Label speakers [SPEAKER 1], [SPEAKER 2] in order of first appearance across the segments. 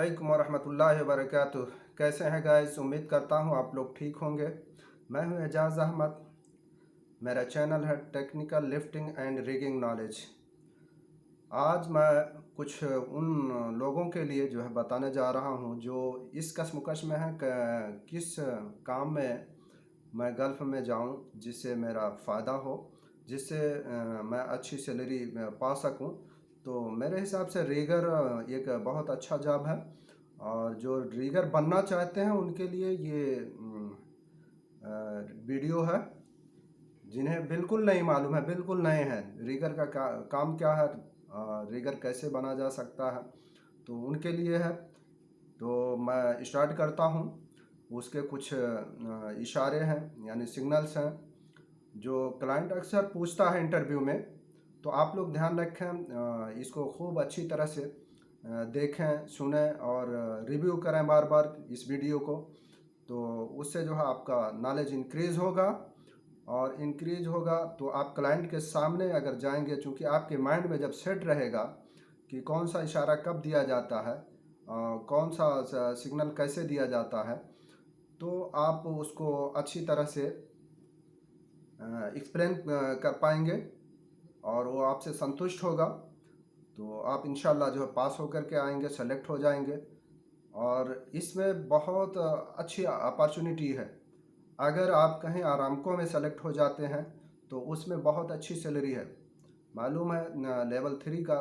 [SPEAKER 1] अस्सलामुअलैकुम वरहमतुल्लाहि वबरकातुह। कैसे हैं गाइस? उम्मीद करता हूँ आप लोग ठीक होंगे। मैं हूँ एजाज़ अहमद। मेरा चैनल है technical lifting and rigging knowledge. आज मैं कुछ उन लोगों के लिए जो है बताने जा रहा हूँ जो इस कशमकश में है किस काम में मैं गल्फ़ में जाऊँ जिससे मेरा फ़ायदा हो, जिससे मैं अच्छी सैलरी पा सकूँ। तो मेरे हिसाब से रीगर एक बहुत अच्छा जॉब है, और जो रीगर बनना चाहते हैं उनके लिए ये वीडियो है। जिन्हें बिल्कुल नहीं मालूम है, बिल्कुल नए हैं रीगर का काम क्या है, रीगर कैसे बना जा सकता है, तो उनके लिए है। तो मैं स्टार्ट करता हूँ। उसके कुछ इशारे हैं यानी सिग्नल्स हैं जो क्लाइंट अक्सर पूछता है इंटरव्यू में। तो आप लोग ध्यान रखें, इसको खूब अच्छी तरह से देखें, सुनें और रिव्यू करें बार बार इस वीडियो को। तो उससे जो है आपका नॉलेज इंक्रीज़ होगा, और इंक्रीज होगा तो आप क्लाइंट के सामने अगर जाएंगे, चूँकि आपके माइंड में जब सेट रहेगा कि कौन सा इशारा कब दिया जाता है, कौन सा सिग्नल कैसे दिया जाता है, तो आप उसको अच्छी तरह से एक्सप्लेन कर पाएंगे और वो आपसे संतुष्ट होगा। तो आप इंशाल्लाह जो है पास होकर के आएंगे, सेलेक्ट हो जाएंगे। और इसमें बहुत अच्छी अपॉर्चुनिटी है। अगर आप कहीं आरामको में सेलेक्ट हो जाते हैं तो उसमें बहुत अच्छी सैलरी है। मालूम है लेवल 3 का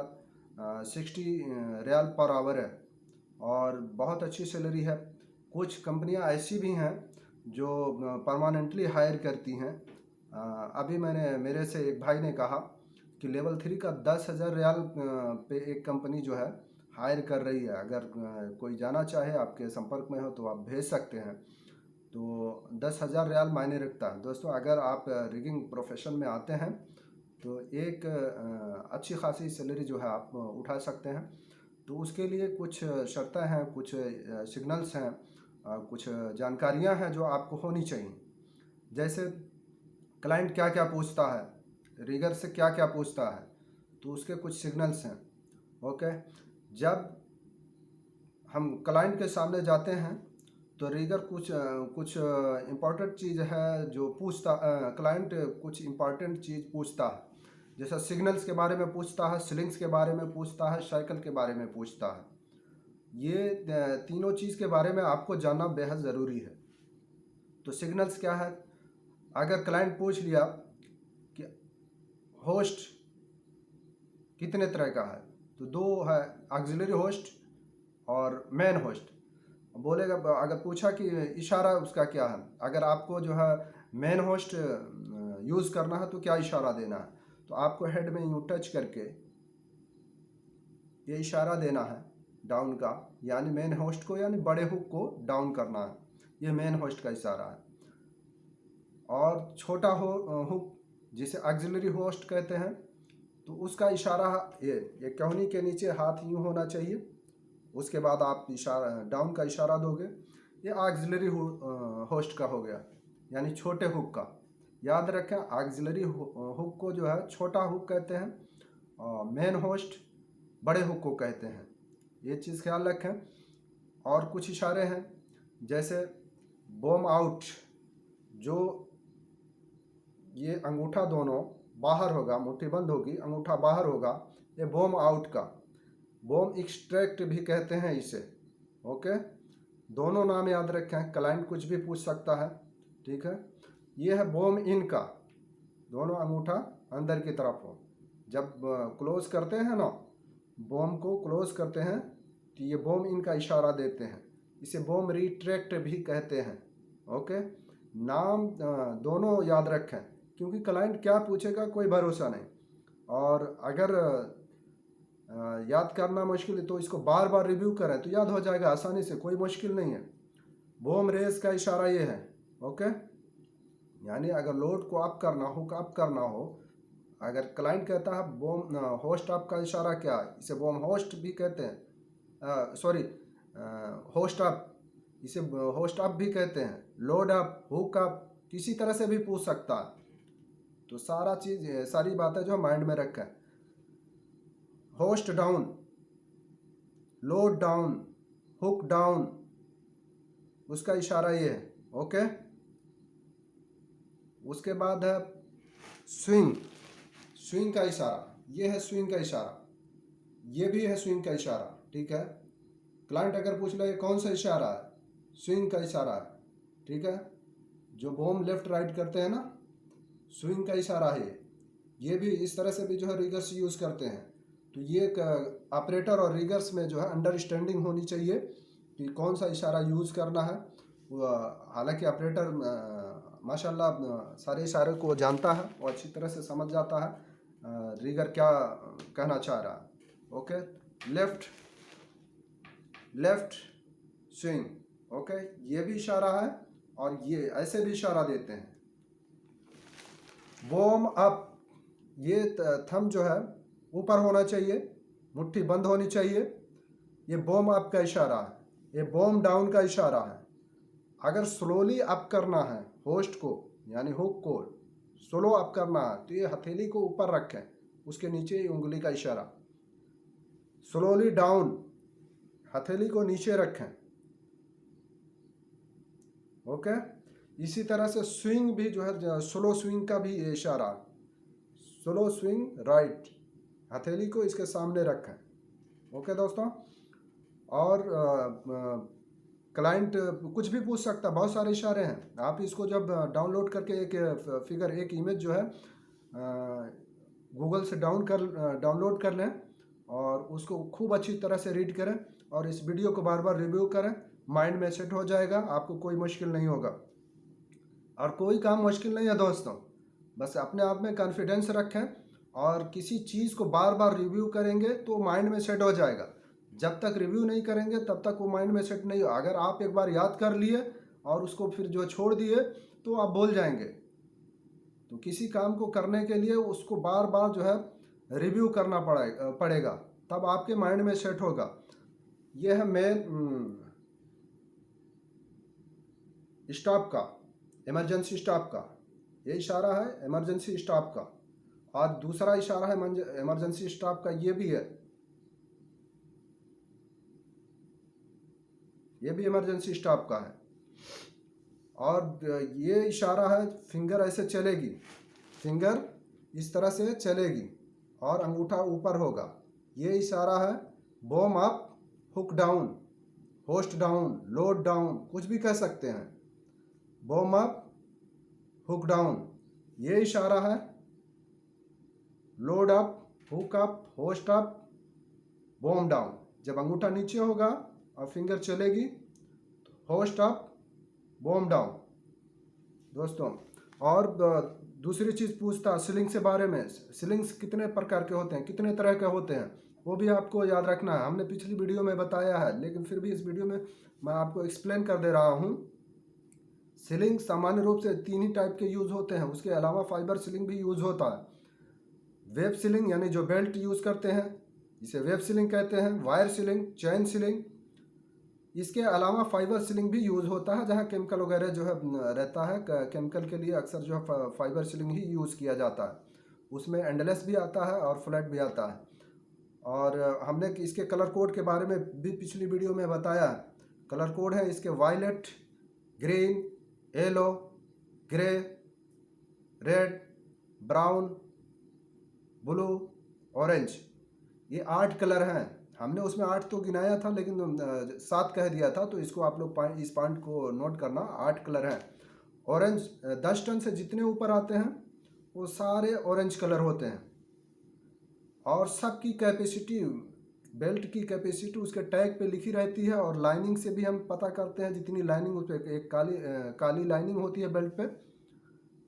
[SPEAKER 1] 60 रियाल पर आवर है, और बहुत अच्छी सैलरी है। कुछ कंपनियां ऐसी भी हैं जो परमानेंटली हायर करती हैं। अभी मेरे से एक भाई ने कहा कि लेवल 3 का 10,000 रियाल पे एक कंपनी जो है हायर कर रही है। अगर कोई जाना चाहे, आपके संपर्क में हो तो आप भेज सकते हैं। तो 10,000 रियाल मायने रखता है दोस्तों। अगर आप रिगिंग प्रोफेशन में आते हैं तो एक अच्छी खासी सैलरी जो है आप उठा सकते हैं। तो उसके लिए कुछ शर्तें हैं, कुछ सिग्नल्स हैं, कुछ जानकारियां हैं जो आपको होनी चाहिए। जैसे क्लाइंट क्या क्या पूछता है, रिगर से क्या क्या पूछता है, तो उसके कुछ सिग्नल्स हैं। ओके, जब हम क्लाइंट के सामने जाते हैं तो रीगर कुछ इम्पॉर्टेंट चीज़ है जो पूछता, क्लाइंट कुछ इम्पॉर्टेंट चीज़ पूछता है। जैसा सिग्नल्स के बारे में पूछता है, स्लिंग्स के बारे में पूछता है, साइकिल के बारे में पूछता है। ये तीनों चीज़ के बारे में आपको जानना बेहद ज़रूरी है। तो सिग्नल्स क्या है? अगर क्लाइंट पूछ लिया कि होस्ट कितने तरह का है, तो दो है, ऑक्सिलरी होस्ट और मेन होस्ट। बोलेगा, अगर पूछा कि इशारा उसका क्या है, अगर आपको जो है मेन होस्ट यूज़ करना है तो क्या इशारा देना है, तो आपको हेड में यूँ टच करके ये इशारा देना है डाउन का, यानी मेन होस्ट को, यानी बड़े हुक को डाउन करना है। ये मेन होस्ट का इशारा है। और छोटा हुक जिसे ऑक्सिलरी होस्ट कहते हैं, तो उसका इशारा ये कोहनी के नीचे हाथ यूँ होना चाहिए। उसके बाद आप इशारा डाउन का इशारा दोगे। ये ऑक्सिलरी होस्ट का हो गया, यानी छोटे हुक का। याद रखें, ऑक्सिलरी हुक को जो है छोटा हुक कहते हैं, और मेन होस्ट बड़े हुक को कहते हैं। ये चीज़ ख्याल रखें। और कुछ इशारे हैं, जैसे बॉम आउट, जो ये अंगूठा दोनों बाहर होगा, मुट्ठी बंद होगी, अंगूठा बाहर होगा, ये बॉम आउट का। बॉम एक्सट्रैक्ट भी कहते हैं इसे। ओके, दोनों नाम याद रखें, क्लाइंट कुछ भी पूछ सकता है। ठीक है, ये है बॉम इन का, दोनों अंगूठा अंदर की तरफ हो। जब क्लोज करते हैं ना, बॉम को क्लोज करते हैं, तो ये बॉम इन का इशारा देते हैं। इसे बॉम रिट्रैक्ट भी कहते हैं। ओके, नाम दोनों याद रखें, क्योंकि क्लाइंट क्या पूछेगा कोई भरोसा नहीं। और अगर याद करना मुश्किल है तो इसको बार बार रिव्यू करें तो याद हो जाएगा आसानी से, कोई मुश्किल नहीं है। बॉम रेस का इशारा ये है। ओके, यानी अगर लोड को अप करना हो, अप करना हो, अगर क्लाइंट कहता है बॉम होस्ट अप का इशारा क्या है, इसे बॉम होस्ट भी कहते हैं, सॉरी होस्ट अप, इसे होस्ट अप भी कहते हैं। लोड अप, हुक अप, किसी तरह से भी पूछ सकता है। तो सारी बातें जो माइंड में रखें। Host down, load down, hook down, उसका इशारा ये है। ओके, उसके बाद है स्विंग, स्विंग का इशारा, ये है स्विंग का इशारा, ये भी है स्विंग का इशारा। ठीक है, क्लाइंट अगर पूछ ले कौन सा इशारा है, स्विंग का इशारा है। ठीक है, जो बॉम लेफ्ट राइट करते हैं ना, स्विंग का इशारा है ये भी इस तरह से भी जो है रिगर्स यूज़ करते हैं। तो ये ऑपरेटर और रिगर्स में जो है अंडरस्टैंडिंग होनी चाहिए कि कौन सा इशारा यूज़ करना है। हालांकि ऑपरेटर माशाल्लाह सारे इशारे को जानता है, वो अच्छी तरह से समझ जाता है रिगर क्या कहना चाह रहा है। Okay, left left swing. Okay, ये भी इशारा है और ये ऐसे भी इशारा देते हैं। बॉम अप, ये थंब जो है ऊपर होना चाहिए, मुट्ठी बंद होनी चाहिए, ये बॉम अप का इशारा है। ये बॉम डाउन का इशारा है। अगर स्लोली अप करना है होस्ट को, यानी हुक को स्लो अप करना है, तो ये हथेली को ऊपर रखें, उसके नीचे ही उंगली का इशारा। स्लोली डाउन, हथेली को नीचे रखें। ओके, इसी तरह से स्विंग भी जो है, स्लो स्विंग का भी इशारा, स्लो स्विंग राइट, हथेली को इसके सामने रखें। ओके दोस्तों, और क्लाइंट कुछ भी पूछ सकता है, बहुत सारे इशारे हैं। आप इसको जब डाउनलोड करके एक फिगर, एक इमेज जो है गूगल से डाउनलोड कर लें और उसको खूब अच्छी तरह से रीड करें और इस वीडियो को बार बार रिव्यू करें, माइंड में सेट हो जाएगा, आपको कोई मुश्किल नहीं होगा। और कोई काम मुश्किल नहीं है दोस्तों, बस अपने आप में कॉन्फिडेंस रखें और किसी चीज़ को बार बार रिव्यू करेंगे तो माइंड में सेट हो जाएगा। जब तक रिव्यू नहीं करेंगे तब तक वो माइंड में सेट नहीं हो। अगर आप एक बार याद कर लिए और उसको फिर जो छोड़ दिए तो आप भूल जाएंगे। तो किसी काम को करने के लिए उसको बार बार जो है रिव्यू करना पड़ेगा, तब आपके माइंड में सेट होगा। यह है मेन स्टॉप का, इमरजेंसी स्टॉप का, ये इशारा है इमरजेंसी स्टॉप का। और दूसरा इशारा है इमरजेंसी स्टॉप का, ये भी है, ये भी इमरजेंसी स्टॉप का है। और ये इशारा है फिंगर ऐसे चलेगी, फिंगर इस तरह से चलेगी और अंगूठा ऊपर होगा। ये इशारा है boom up, hook down, hoist down, load down, कुछ भी कह सकते हैं। बॉम अप, हुक डाउन, ये इशारा है load up, hook up, hoist up, boom down. जब अंगूठा नीचे होगा और फिंगर चलेगी तो होस्ट अप, बॉम डाउन दोस्तों। और दूसरी चीज़ पूछता है सीलिंग से बारे में, सीलिंग्स कितने प्रकार के होते हैं, कितने तरह के होते हैं, वो भी आपको याद रखना है। हमने पिछली वीडियो में बताया है, लेकिन फिर भी इस वीडियो में मैं आपको एक्सप्लेन कर दे रहा हूँ। सीलिंग सामान्य रूप से 3 ही टाइप के यूज़ होते हैं, उसके अलावा फाइबर सीलिंग भी यूज़ होता है। वेब सीलिंग यानी जो बेल्ट यूज़ करते हैं, इसे वेब सीलिंग कहते हैं। वायर सीलिंग, चैन सीलिंग, इसके अलावा फाइबर सीलिंग भी यूज़ होता है, जहाँ केमिकल वगैरह जो है रहता है। केमिकल के लिए अक्सर जो है फाइबर सीलिंग ही यूज़ किया जाता है। उसमें एंडलेस भी आता है और फ्लैट भी आता है। और हमने इसके कलर कोड के बारे में भी पिछली वीडियो में बताया। कलर कोड है इसके violet, green, yellow, grey, red, brown, blue, orange, ये 8 कलर हैं। हमने उसमें 8 तो गिनाया था, लेकिन 7 कह दिया था, तो इसको आप लोग इस पॉइंट को नोट करना, 8 कलर हैं। ऑरेंज 10 टन से जितने ऊपर आते हैं वो सारे ऑरेंज कलर होते हैं। और सबकी कैपेसिटी, बेल्ट की कैपेसिटी उसके टैग पे लिखी रहती है। और लाइनिंग से भी हम पता करते हैं, जितनी लाइनिंग उस पर, एक काली लाइनिंग होती है बेल्ट पे,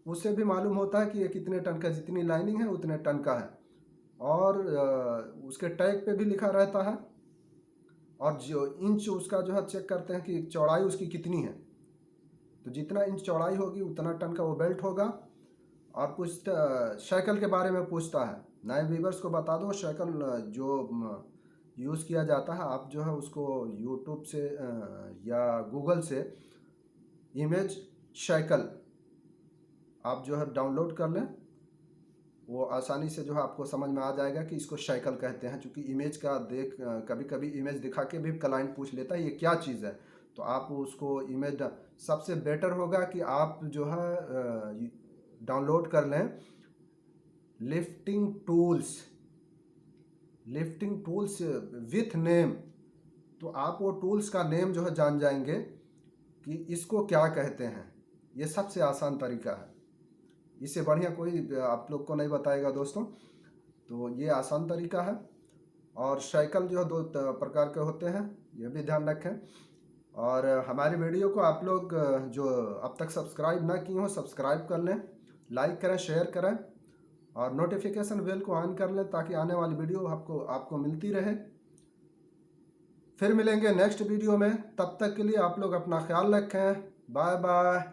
[SPEAKER 1] उससे भी मालूम होता है कि ये कितने टन का, जितनी लाइनिंग है उतने टन का है। और उसके टैग पे भी लिखा रहता है। और जो इंच उसका जो है चेक करते हैं कि चौड़ाई उसकी कितनी है, तो जितना इंच चौड़ाई होगी उतना टन का वो बेल्ट होगा। और पूछता साइकिल के बारे में पूछता है। नए व्यूवर्स को बता दो, साइकिल जो यूज़ किया जाता है, आप जो है उसको यूट्यूब से या गूगल से इमेज साइकिल आप जो है डाउनलोड कर लें वो आसानी से जो है आपको समझ में आ जाएगा कि इसको साइकिल कहते हैं। चूँकि इमेज का देख कभी कभी इमेज दिखा के भी क्लाइंट पूछ लेता है ये क्या चीज़ है, तो आप उसको इमेज सबसे बेटर होगा कि आप जो है डाउनलोड कर लें lifting tools, lifting tools with name. तो आप वो टूल्स का नेम जो है जान जाएंगे कि इसको क्या कहते हैं। ये सबसे आसान तरीका है, इससे बढ़िया कोई आप लोग को नहीं बताएगा दोस्तों। तो ये आसान तरीका है। और साइकिल जो है दो प्रकार के होते हैं, ये भी ध्यान रखें। और हमारी वीडियो को आप लोग जो अब तक सब्सक्राइब ना किए हो सब्सक्राइब कर लें, लाइक करें, शेयर करें और नोटिफिकेशन बेल को ऑन कर लें ताकि आने वाली वीडियो आपको मिलती रहे। फिर मिलेंगे नेक्स्ट वीडियो में, तब तक के लिए आप लोग अपना ख्याल रखें। Bye bye.